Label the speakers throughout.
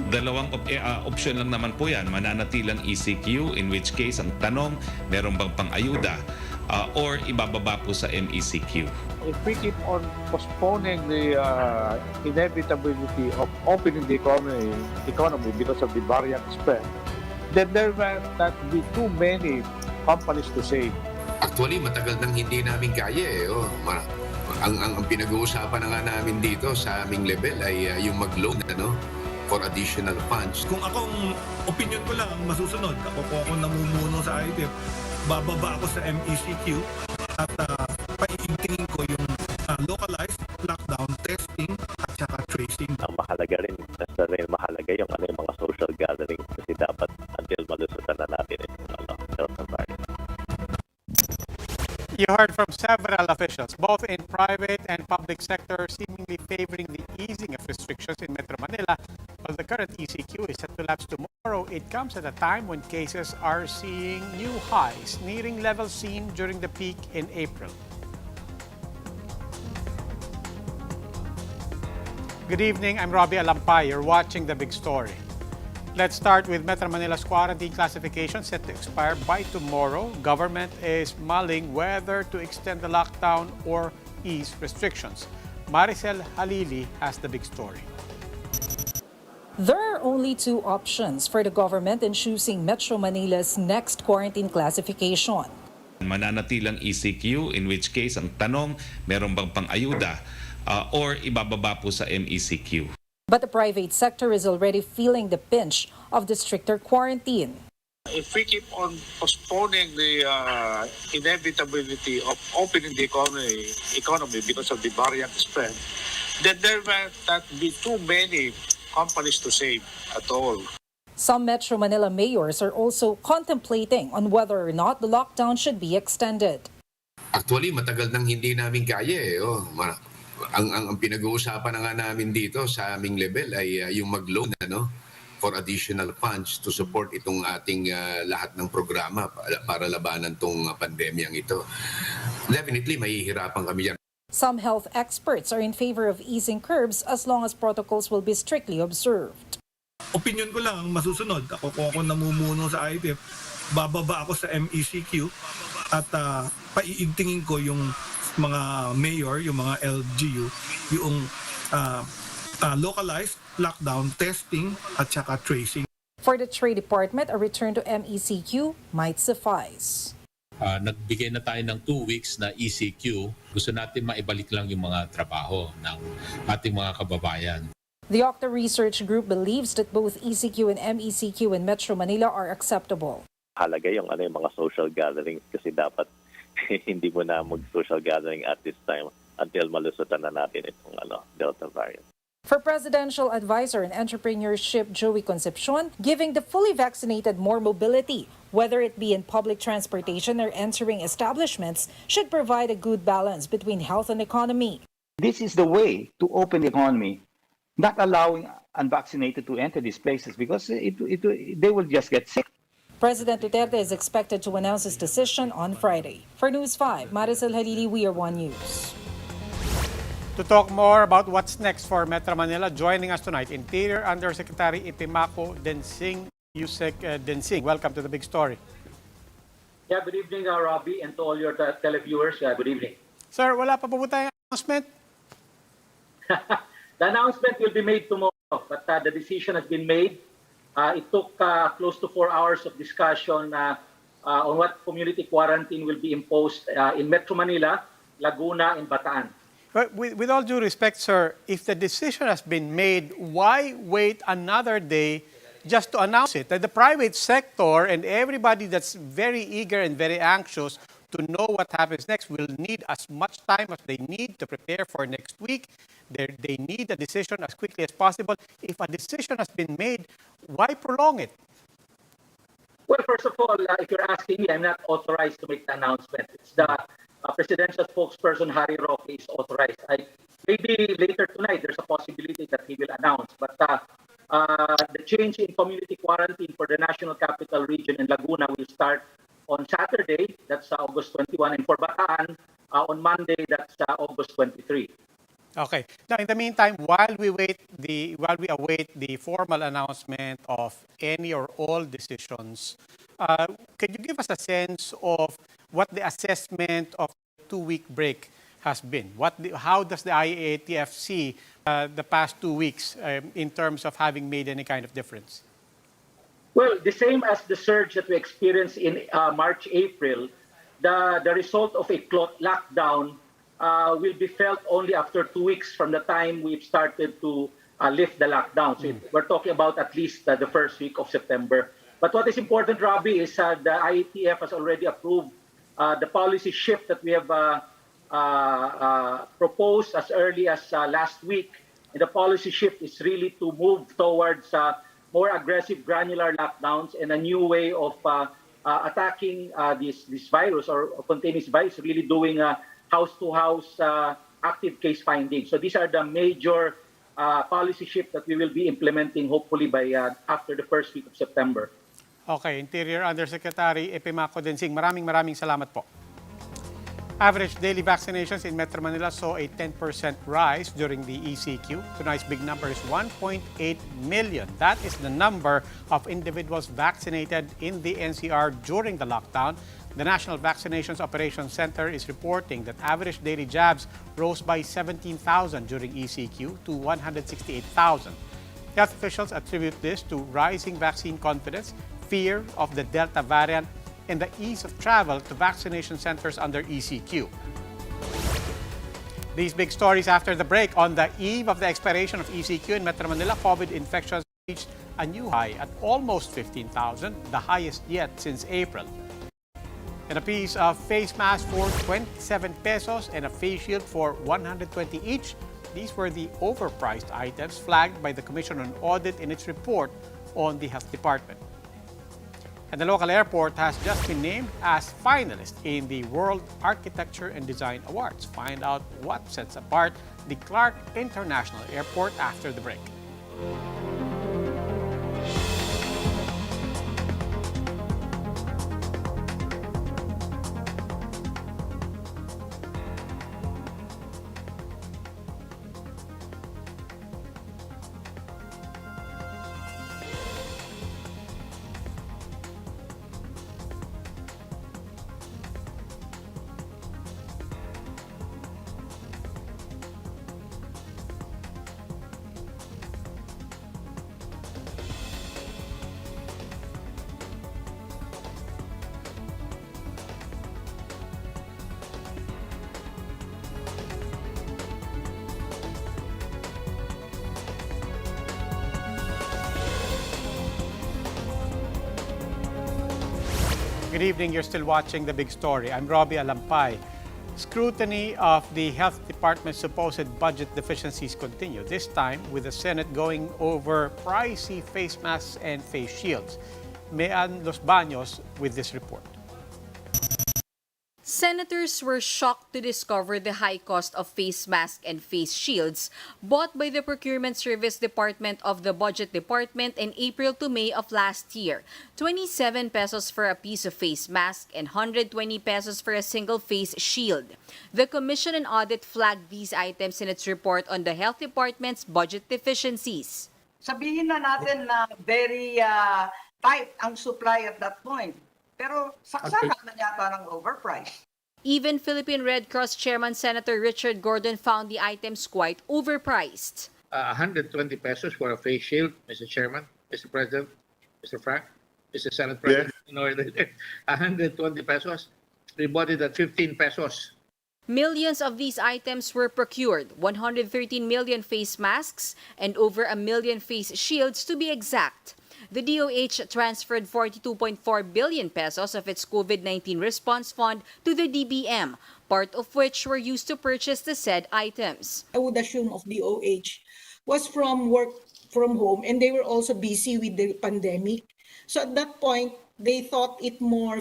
Speaker 1: Dalawang option lang naman po yan. Mananatilang ECQ, in which case, ang tanong, meron bang pang-ayuda? Or ibababa po sa MECQ?
Speaker 2: If we keep on postponing the inevitability of opening the economy because of the variant spread, then there will not be too many companies to save.
Speaker 3: Actually, matagal nang hindi namin kaya eh. Ang pinag-uusapan na nga namin dito sa aming level ay yung mag-loan for additional funds.
Speaker 4: Kung akong opinion ko lang, masusunod. Ako namumuno sa IATF, bababa ako sa MECQ at paiigtingin ko yung localized, lockdown, testing at saka tracing.
Speaker 5: Ang mahalaga rin, mahalaga yung mga social gathering kasi dapat until malusutan na natin yung Delta variant.
Speaker 6: You heard from several officials, both in private and public sector, seemingly favoring the easing of restrictions in Metro Manila. While the current ECQ is set to lapse tomorrow, it comes at a time when cases are seeing new highs, nearing levels seen during the peak in April. Good evening, I'm Robbie Alampay. You're watching The Big Story. Let's start with Metro Manila's quarantine classification set to expire by tomorrow. Government is mulling whether to extend the lockdown or ease restrictions. Maricel Halili has the big story.
Speaker 7: There are only two options for the government in choosing Metro Manila's next quarantine classification.
Speaker 1: Mananatilang ECQ, in which case, ang tanong, meron bang pang-ayuda? Or ibababa po sa MECQ?
Speaker 7: But the private sector is already feeling the pinch of the stricter quarantine.
Speaker 2: If we keep on postponing the inevitability of opening the economy because of the variant spread, then there will not be too many companies to save at all.
Speaker 7: Some Metro Manila mayors are also contemplating on whether or not the lockdown should be extended.
Speaker 3: Actually, matagal nang hindi namin kaya eh. Ang pinag-uusapan na nga namin dito sa aming level ay yung mag-loan for additional funds to support itong ating lahat ng programa para labanan tong pandemyang ito. Definitely, mahihirapan kami yan.
Speaker 7: Some health experts are in favor of easing curbs as long as protocols will be strictly observed.
Speaker 4: Opinion ko lang, masusunod. Ako namumuno sa IATF, bababa ako sa MECQ at paiigtingin ko yung mga mayor, yung mga LGU, yung localized, lockdown, testing at saka tracing.
Speaker 7: For the Trade Department, a return to MECQ might suffice.
Speaker 8: Nagbigay na tayo ng 2 weeks na ECQ. Gusto natin maibalik lang yung mga trabaho ng ating mga kababayan.
Speaker 7: The Octa Research Group believes that both ECQ and MECQ in Metro Manila are acceptable.
Speaker 5: Mahalaga yung mga social gatherings kasi dapat hindi mo na mag-social gathering at this time until malusutan na natin itong Delta variant.
Speaker 7: For Presidential Advisor in Entrepreneurship Joey Concepcion, giving the fully vaccinated more mobility, whether it be in public transportation or entering establishments, should provide a good balance between health and economy.
Speaker 9: This is the way to open the economy, not allowing unvaccinated to enter these places because they will just get sick.
Speaker 7: President Duterte is expected to announce his decision on Friday. For News 5, Maricel Halili, We Are One News.
Speaker 6: To talk more about what's next for Metro Manila, joining us tonight, Interior Undersecretary Ipimaco Densing, Yusek Densing. Welcome to The Big Story.
Speaker 10: Yeah, good evening, Robbie, and to all your televiewers. Good evening.
Speaker 6: Sir, wala pa po tayong announcement?
Speaker 10: The announcement will be made tomorrow, but the decision has been made. It took close to 4 hours of discussion on what community quarantine will be imposed in Metro Manila, Laguna, and Bataan.
Speaker 6: But with all due respect, sir, if the decision has been made, why wait another day just to announce it? That the private sector and everybody that's very eager and very anxious to know what happens next will need as much time as they need to prepare for next week. They need a decision as quickly as possible. If a decision has been made, why prolong it?
Speaker 10: Well, first of all, if you're asking me, I'm not authorized to make the announcement. It's the presidential spokesperson, Harry Roque, is authorized. Maybe later tonight, there's a possibility that he will announce. But the change in community quarantine for the National Capital Region in Laguna will start on Saturday, that's August 21, and for Bataan, on Monday, that's August 23.
Speaker 6: Okay. Now, in the meantime, while we await the formal announcement of any or all decisions, could you give us a sense of what the assessment of the 2-week break has been? How does the IATF see the past 2 weeks in terms of having made any kind of difference?
Speaker 10: Well, the same as the surge that we experienced in March, April, the result of a lockdown will be felt only after 2 weeks from the time we've started to lift the lockdown. So we're talking about at least the first week of September. But what is important, Robbie, is the IATF has already approved the policy shift that we have proposed as early as last week. And the policy shift is really to move towards more aggressive granular lockdowns and a new way of attacking this virus or containing this virus, really doing house-to-house active case finding. So these are the major policy shift that we will be implementing hopefully by after the first week of September.
Speaker 6: Okay, Interior Undersecretary Epimaco Densing, maraming salamat po. Average daily vaccinations in Metro Manila saw a 10% rise during the ECQ. Tonight's big number is 1.8 million. That is the number of individuals vaccinated in the NCR during the lockdown. The National Vaccinations Operations Center is reporting that average daily jabs rose by 17,000 during ECQ to 168,000. Health officials attribute this to rising vaccine confidence, fear of the Delta variant, and the ease of travel to vaccination centers under ECQ. These big stories after the break. On the eve of the expiration of ECQ in Metro Manila, COVID infections reached a new high at almost 15,000, the highest yet since April. And a piece of face mask for 27 pesos and a face shield for 120 each. These were the overpriced items flagged by the Commission on Audit in its report on the Health Department. And the local airport has just been named as finalist in the World Architecture and Design Awards. Find out what sets apart the Clark International Airport after the break. Good evening. You're still watching The Big Story. I'm Robbie Alampay. Scrutiny of the Health Department's supposed budget deficiencies continue, this time with the Senate going over pricey face masks and face shields. Mean Los Baños with this report.
Speaker 11: Senators were shocked to discover the high cost of face masks and face shields bought by the Procurement Service Department of the Budget Department in April to May of last year. 27 pesos for a piece of face mask and 120 pesos for a single face shield. The Commission on Audit flagged these items in its report on the Health Department's budget deficiencies.
Speaker 12: Sabihin na natin na very tight ang supply at that point. Pero saksakan na yata ng overpriced.
Speaker 11: Even Philippine Red Cross Chairman Senator Richard Gordon found the items quite overpriced.
Speaker 13: 120 pesos for a face shield, Mr. Chairman, Mr. President, Mr. Frank, Mr. Senate President. Yes. In order, 120 pesos. We bought it at 15 pesos.
Speaker 11: Millions of these items were procured, 113 million face masks and over 1 million face shields to be exact. The DOH transferred 42.4 billion pesos of its COVID-19 response fund to the DBM, part of which were used to purchase the said items.
Speaker 14: I would assume of DOH was from work from home, and they were also busy with the pandemic. So at that point, they thought it more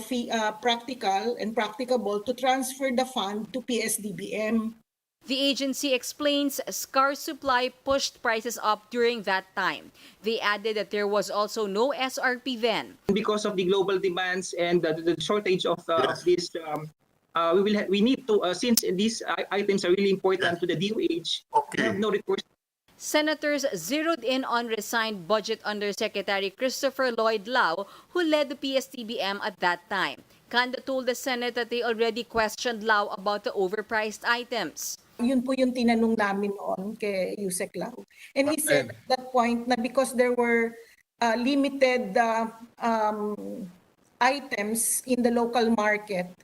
Speaker 14: practical and practicable to transfer the fund to PSDBM.
Speaker 11: The agency explains scarce supply pushed prices up during that time. They added that there was also no SRP then.
Speaker 15: Because of the global demands and the shortage of these
Speaker 10: we need to, since these items are really important to the DOH, we have no recourse.
Speaker 11: Senators zeroed in on resigned Budget Undersecretary Christopher Lloyd Lau, who led the PSTBM at that time. Kanda told the Senate that they already questioned Lau about the overpriced items.
Speaker 14: Yun po yung tinanong namin noon kay Yusek Lau. And he said at that point na because there were limited items in the local market,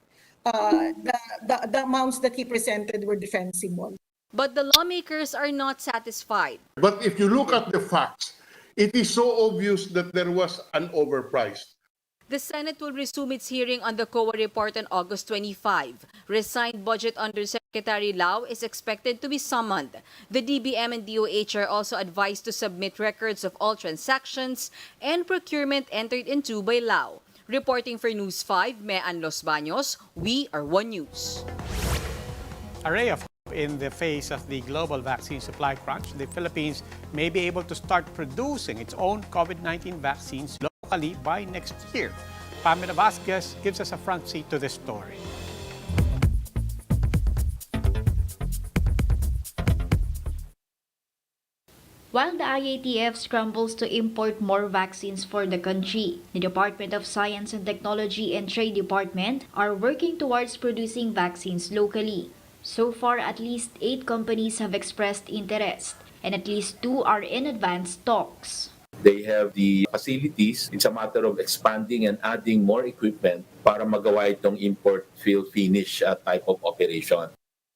Speaker 14: the amounts that he presented were defensible.
Speaker 11: But the lawmakers are not satisfied.
Speaker 15: But if you look at the facts, it is so obvious that there was an overpriced.
Speaker 11: The Senate will resume its hearing on the COA report on August 25. Resigned Budget Undersecretary Lau is expected to be summoned. The DBM and DOH are also advised to submit records of all transactions and procurement entered into by Lau. Reporting for News 5, Mean Los Baños, we are One News.
Speaker 6: Array of hope in the face of the global vaccine supply crunch, the Philippines may be able to start producing its own COVID-19 vaccines locally by next year. Pamela Vasquez gives us a front seat to this story.
Speaker 16: While the IATF scrambles to import more vaccines for the country, the Department of Science and Technology and Trade Department are working towards producing vaccines locally. So far, at least 8 companies have expressed interest, and at least 2 are in advanced talks.
Speaker 17: They have the facilities. It's a matter of expanding and adding more equipment para magawa itong import, fill, finish type of operation.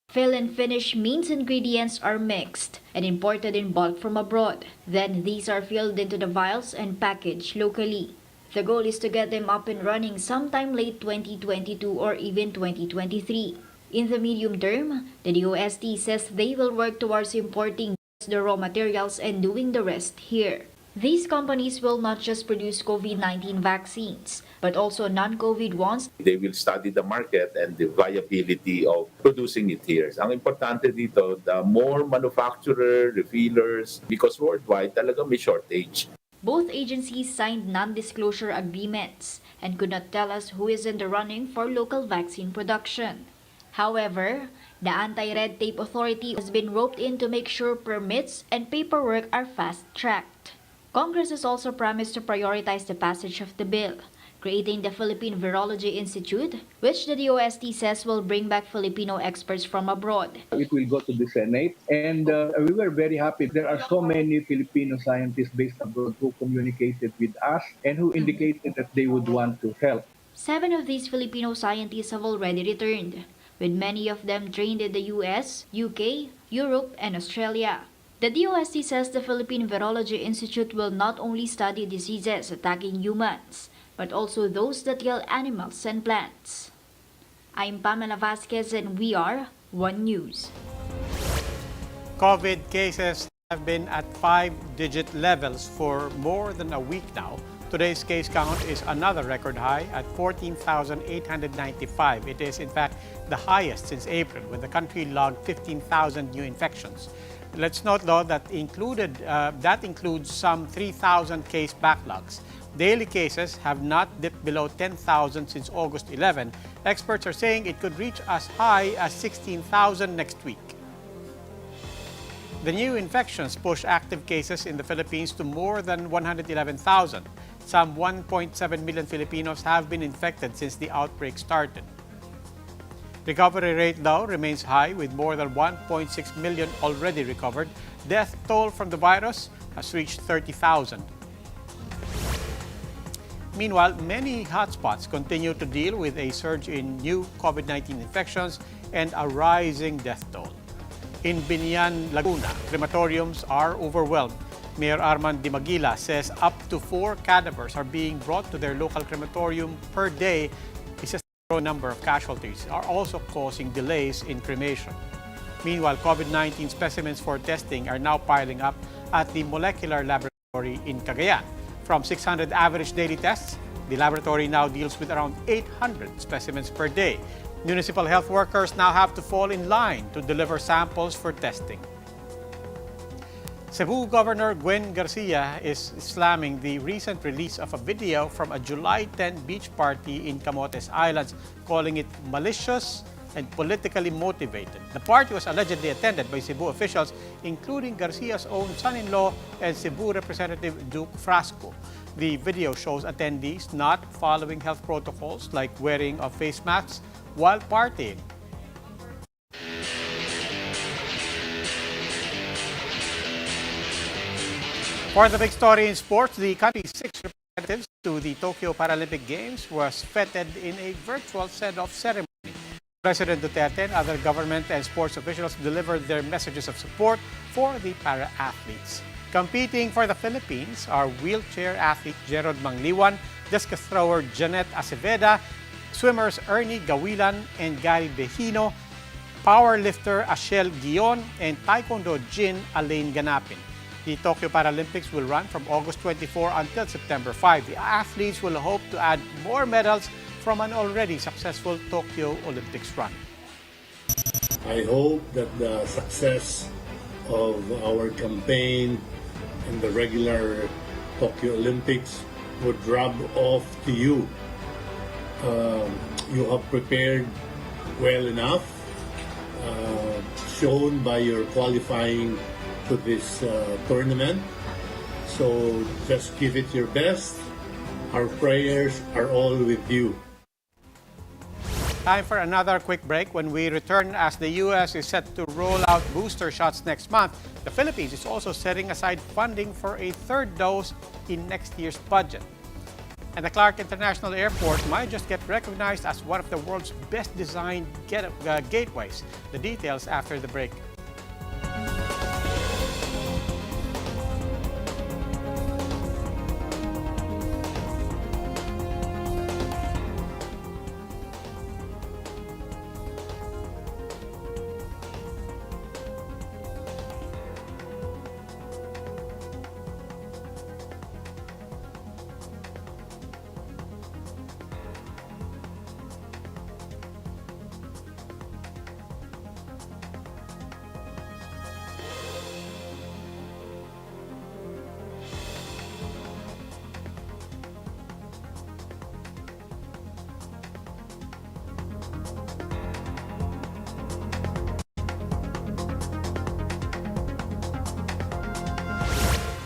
Speaker 16: Fill and finish means ingredients are mixed and imported in bulk from abroad. Then these are filled into the vials and packaged locally. The goal is to get them up and running sometime late 2022 or even 2023. In the medium term, the DOST says they will work towards importing the raw materials and doing the rest here. These companies will not just produce COVID-19 vaccines, but also non-COVID ones.
Speaker 17: They will study the market and the viability of producing it here. Ang importante dito, the more manufacturer, refillers, because worldwide talaga may shortage.
Speaker 16: Both agencies signed non-disclosure agreements and could not tell us who is in the running for local vaccine production. However, the Anti-Red Tape Authority has been roped in to make sure permits and paperwork are fast-tracked. Congress has also promised to prioritize the passage of the bill, creating the Philippine Virology Institute, which the DOST says will bring back Filipino experts from abroad.
Speaker 18: It will go to the Senate, and we were very happy. There are so many Filipino scientists based abroad who communicated with us and who indicated that they would want to help.
Speaker 16: 7 of these Filipino scientists have already returned, with many of them trained in the US, UK, Europe, and Australia. The DOST says the Philippine Virology Institute will not only study diseases attacking humans, but also those that kill animals and plants. I'm Pamela Vasquez and we are One News.
Speaker 6: COVID cases have been at 5-digit levels for more than a week now. Today's case count is another record high at 14,895. It is, in fact, the highest since April, when the country logged 15,000 new infections. Let's note, though, that includes some 3,000 case backlogs. Daily cases have not dipped below 10,000 since August 11. Experts are saying it could reach as high as 16,000 next week. The new infections push active cases in the Philippines to more than 111,000. Some 1.7 million Filipinos have been infected since the outbreak started. Recovery rate, though, remains high, with more than 1.6 million already recovered. Death toll from the virus has reached 30,000. Meanwhile, many hotspots continue to deal with a surge in new COVID-19 infections and a rising death toll. In Binian, Laguna, crematoriums are overwhelmed. Mayor Arman Dimagila says up to 4 cadavers are being brought to their local crematorium per day. He says the number of casualties are also causing delays in cremation. Meanwhile, COVID-19 specimens for testing are now piling up at the molecular laboratory in Cagayan. From 600 average daily tests, the laboratory now deals with around 800 specimens per day. Municipal health workers now have to fall in line to deliver samples for testing. Cebu Governor Gwen Garcia is slamming the recent release of a video from a July 10 beach party in Camotes Islands, calling it malicious and politically motivated. The party was allegedly attended by Cebu officials, including Garcia's own son-in-law and Cebu Representative Duke Frasco. The video shows attendees not following health protocols like wearing of face masks while partying. For the big story in sports, the country's 6 representatives to the Tokyo Paralympic Games was feted in a virtual send-off ceremony. President Duterte and other government and sports officials delivered their messages of support for the para-athletes. Competing for the Philippines are wheelchair athlete Gerald Mangliwan, discus thrower Janet Aceveda, swimmers Ernie Gawilan and Gary Behino, powerlifter Ashel Guion, and Taekwondo Jin Alain Ganapin. The Tokyo Paralympics will run from August 24 until September 5. The athletes will hope to add more medals from an already successful Tokyo Olympics run.
Speaker 19: I hope that the success of our campaign in the regular Tokyo Olympics would rub off to you. You have prepared well enough, shown by your qualifying to this tournament. So just give it your best. Our prayers are all with you.
Speaker 6: Time for another quick break. When we return, as the U.S. is set to roll out booster shots next month, the Philippines is also setting aside funding for a third dose in next year's budget. And the Clark International Airport might just get recognized as one of the world's best designed gateways. The details after the break.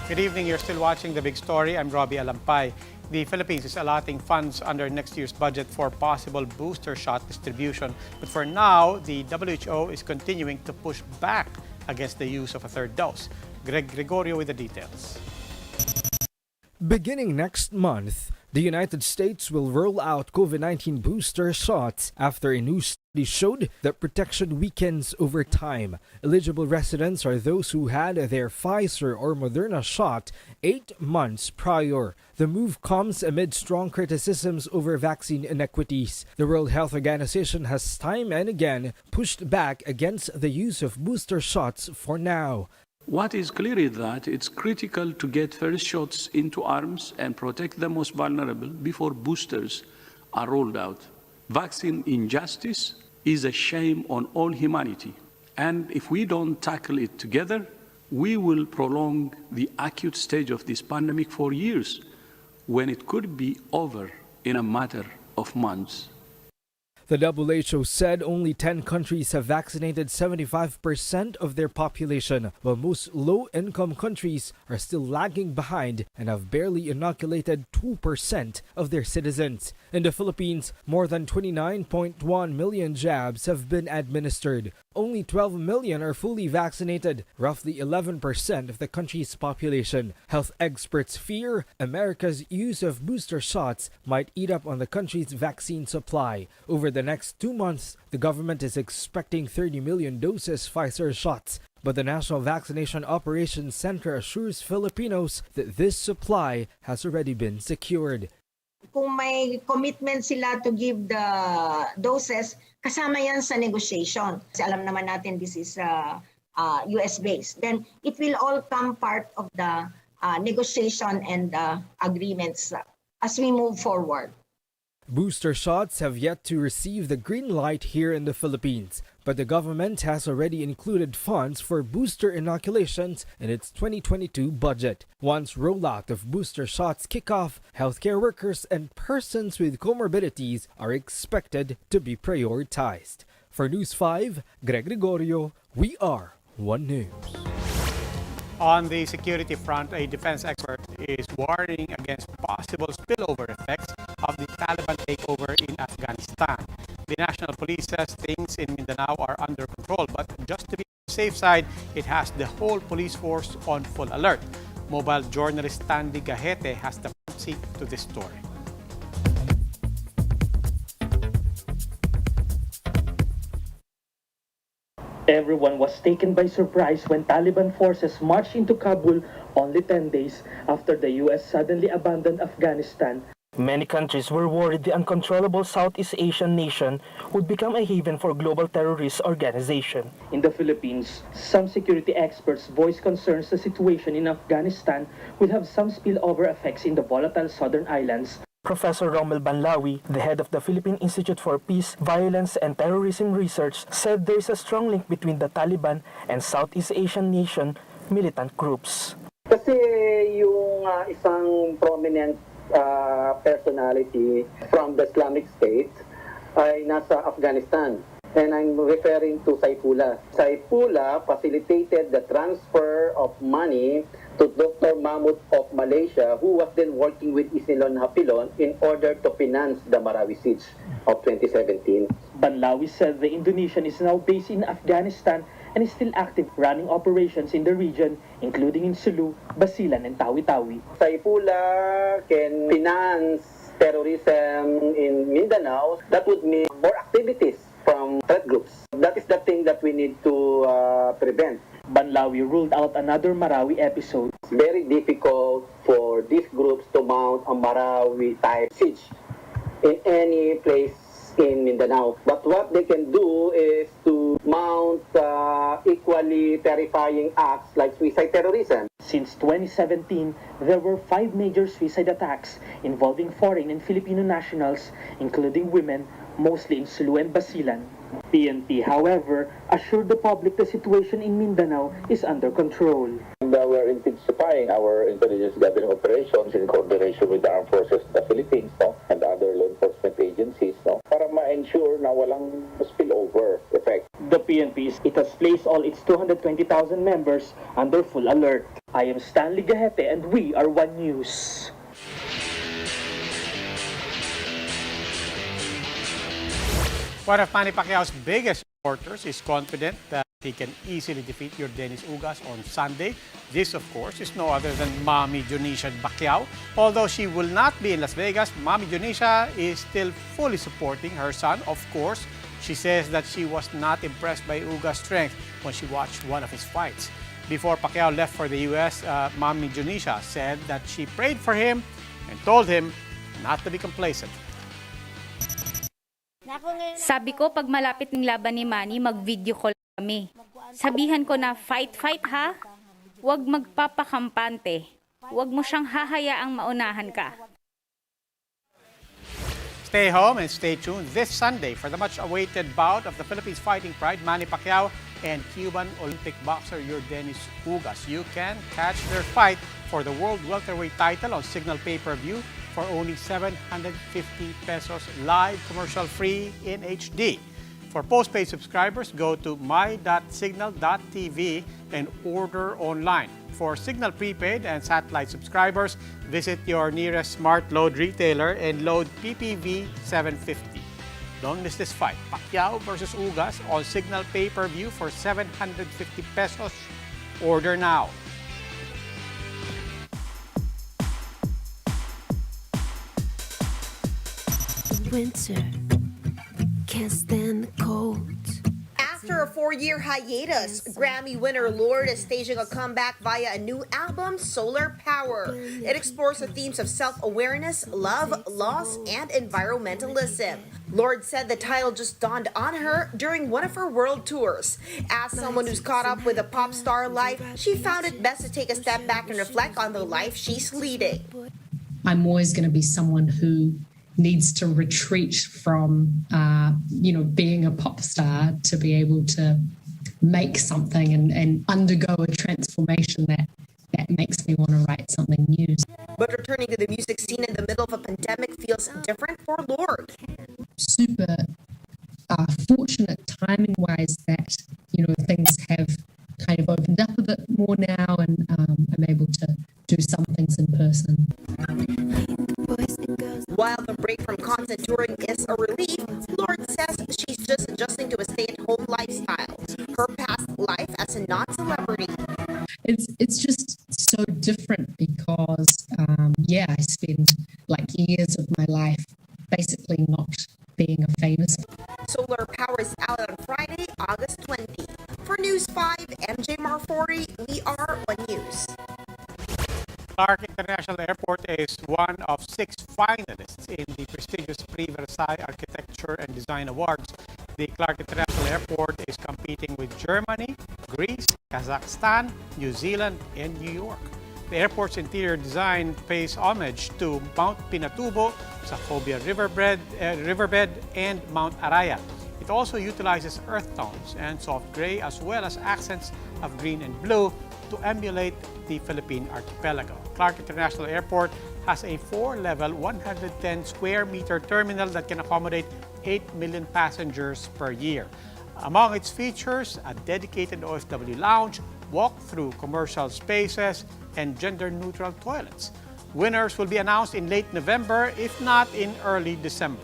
Speaker 6: Good evening. You're still watching The Big Story. I'm Robbie Alampay. The Philippines is allotting funds under next year's budget for possible booster shot distribution. But for now, the WHO is continuing to push back against the use of a third dose. Greg Gregorio with the details.
Speaker 20: Beginning next month, the United States will roll out COVID-19 booster shots after a new study showed that protection weakens over time. Eligible residents are those who had their Pfizer or Moderna shot 8 months prior. The move comes amid strong criticisms over vaccine inequities. The World Health Organization has time and again pushed back against the use of booster shots for now.
Speaker 21: What is clear is that it's critical to get first shots into arms and protect the most vulnerable before boosters are rolled out. Vaccine injustice is a shame on all humanity. And if we don't tackle it together, we will prolong the acute stage of this pandemic for years, when it could be over in a matter of months.
Speaker 20: The WHO said only 10 countries have vaccinated 75% of their population, while most low-income countries are still lagging behind and have barely inoculated 2% of their citizens. In the Philippines, more than 29.1 million jabs have been administered. Only 12 million are fully vaccinated, roughly 11% of the country's population. Health experts fear America's use of booster shots might eat up on the country's vaccine supply. Over the next 2 months, the government is expecting 30 million doses Pfizer shots. But the National Vaccination Operations Center assures Filipinos that this supply has already been secured.
Speaker 22: Kung may commitment sila to give the doses, kasama yan sa negotiation. Kasi alam naman natin this is US-based. Then it will all come part of the negotiation and agreements as we move forward.
Speaker 20: Booster shots have yet to receive the green light here in the Philippines, But the government has already included funds for booster inoculations in its 2022 budget. Once rollout of booster shots kick off, healthcare workers and persons with comorbidities are expected to be prioritized. For News 5, Greg Gregorio, we are One News.
Speaker 6: On the security front, a defense expert is warning against possible spillover effects of the Taliban takeover in Afghanistan. The National Police says things in Mindanao are under control, but just to be on the safe side, it has the whole police force on full alert. Mobile journalist Stanley Gahete has the front seat to this story.
Speaker 1: Everyone was taken by surprise when Taliban forces marched into Kabul only 10 days after the U.S. suddenly abandoned Afghanistan. Many countries were worried the uncontrollable Southeast Asian nation would become a haven for global terrorist organization. In the Philippines, some security experts voiced concerns the situation in Afghanistan will have some spillover effects in the volatile southern islands. Professor Romel Banlawi, the head of the Philippine Institute for Peace, Violence and Terrorism Research, said there is a strong link between the Taliban and Southeast Asian nation militant groups.
Speaker 2: Kasi yung isang prominent personality from the Islamic State ay nasa Afghanistan. And I'm referring to Saifullah. Saifullah facilitated the transfer of money to Dr. Mahmoud of Malaysia, who was then working with Isilon Hapilon in order to finance the Marawi siege of 2017.
Speaker 1: Banlawi said the Indonesian is now based in Afghanistan and is still active running operations in the region, including in Sulu, Basilan, and Tawi-Tawi.
Speaker 2: Saifullah can finance terrorism in Mindanao. That would mean more activities from threat groups. That is the thing that we need to prevent.
Speaker 1: Banlawi ruled out another Marawi episode.
Speaker 2: It's very difficult for these groups to mount a Marawi-type siege in any place in Mindanao. But what they can do is to mount equally terrifying acts like suicide terrorism.
Speaker 1: Since 2017, there were 5 major suicide attacks involving foreign and Filipino nationals, including women, mostly in Sulu and Basilan. PNP, however, assured the public the situation in Mindanao is under control.
Speaker 23: We're intensifying our intelligence gathering operations in coordination with the armed forces of the Philippines and other law enforcement agencies para ma-ensure na walang spillover effect.
Speaker 1: The PNP has placed all its 220,000 members under full alert. I am Stanley Gahete and we are One News.
Speaker 6: One of Manny Pacquiao's biggest supporters is confident that he can easily defeat Yordenis Ugas on Sunday. This, of course, is no other than Mommy Dionisha Pacquiao. Although she will not be in Las Vegas, Mommy Dionisha is still fully supporting her son. Of course, she says that she was not impressed by Ugas' strength when she watched one of his fights. Before Pacquiao left for the U.S., Mommy Dionisha said that she prayed for him and told him not to be complacent.
Speaker 24: Sabi ko, pag malapit ng laban ni Manny, mag-video call kami. Sabihan ko na, fight ha? Huwag magpapakampante. Huwag mo siyang hahayaang maunahan ka.
Speaker 6: Stay home and stay tuned this Sunday for the much-awaited bout of the Philippines Fighting Pride, Manny Pacquiao and Cuban Olympic boxer Yordenis Ugas. You can catch their fight for the World Welterweight title on Signal Pay-Per-View for only 750 pesos, live commercial-free in HD. For postpaid subscribers, go to my.signal.tv and order online. For Signal prepaid and satellite subscribers, visit your nearest smart load retailer and load PPV 750. Don't miss this fight. Pacquiao versus Ugas on Signal Pay-Per-View for 750 pesos. Order now.
Speaker 25: Winter, can't stand the cold.
Speaker 26: After a 4-year hiatus, Grammy winner Lorde is staging a comeback via a new album, Solar Power. It explores the themes of self-awareness, love, loss, and environmentalism. Lorde said the title just dawned on her during one of her world tours. As someone who's caught up with a pop star life, she found it best to take a step back and reflect on the life she's leading.
Speaker 27: I'm always going to be someone who
Speaker 3: needs to retreat from, being a pop star to be able to make something and undergo a transformation that makes me want to write something new.
Speaker 26: But returning to the music scene in the middle of a pandemic feels different for Lord.
Speaker 3: Super fortunate timing-wise that, things have kind of opened up a bit more now, and I'm able to do some things in person.
Speaker 26: While the break from constant touring is a relief, Lord says she's just adjusting to a stay-at-home lifestyle. Her past life as a non-celebrity.
Speaker 3: It's just so different because, I spend like years of my life basically not being a famous.
Speaker 26: Solar Power is out on Friday, August 20. For News 5, MJ Marfori, we are One News.
Speaker 6: Clark International Airport is one of 6 finalists in the prestigious Prix Versailles Architecture and Design Awards. The Clark International Airport is competing with Germany, Greece, Kazakhstan, New Zealand, and New York. The airport's interior design pays homage to Mount Pinatubo, Sacobia Riverbed, and Mount Araya. It also utilizes earth tones and soft gray as well as accents of green and blue to emulate the Philippine archipelago. Clark International Airport has a 4-level, 110-square-meter terminal that can accommodate 8 million passengers per year. Among its features, a dedicated OFW lounge, walk-through commercial spaces, and gender-neutral toilets. Winners will be announced in late November, if not in early December.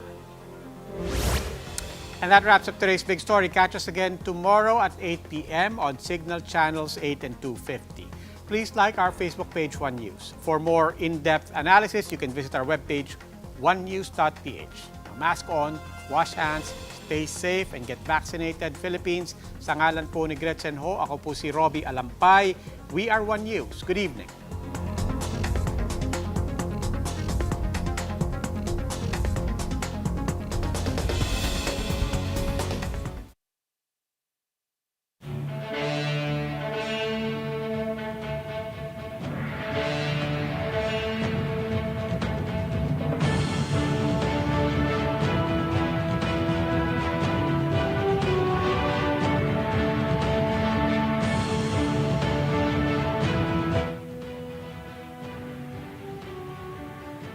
Speaker 6: And that wraps up today's big story. Catch us again tomorrow at 8 p.m. on Signal Channels 8 and 250. Please like our Facebook page, One News. For more in-depth analysis, you can visit our webpage, onenews.ph. Now, mask on, wash hands, stay safe, and get vaccinated. Philippines, sa ngalan po ni Gretchen Ho, ako po si Robbie Alampay. We are One News. Good evening.